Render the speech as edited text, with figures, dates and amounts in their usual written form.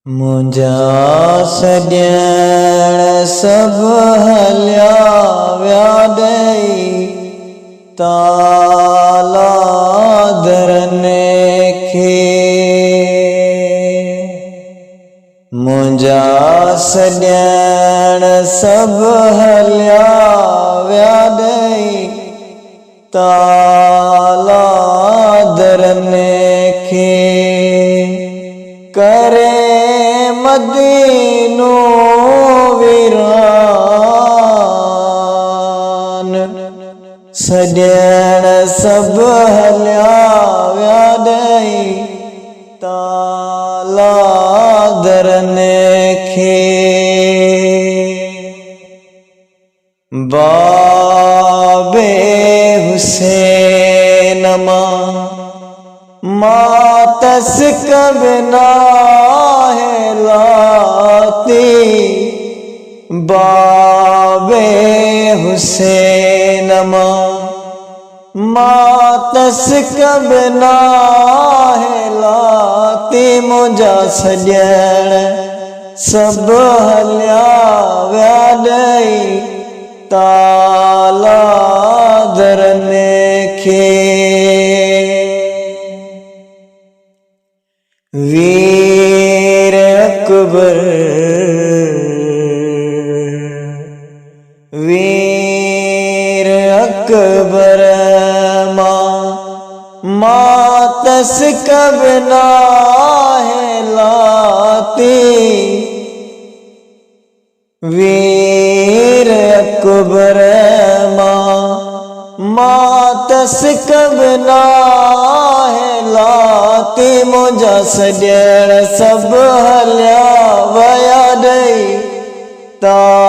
मुंजा सॼण सब हलिया विया ॾेई ताला दरने खे। मुंजा सॼण सब हलिया विया ॾेई ताला दरने खे। करे मदीनो वीरान सॼण सब हलिया विया ॾेई ताला दरने खे। बाबे हुसैन मातस कबना है लाती। बाबे हुसैन मातस कबना है लाती। मुंजा सॼण सब हलिया विया ॾेई ताला दरने खे। वीर अकबर वीर अकबर मातस कबना है लाती। वीर अकबर मातस कबना है लाती। मुंजा सॼण सब हलिया विया ॾेई ताला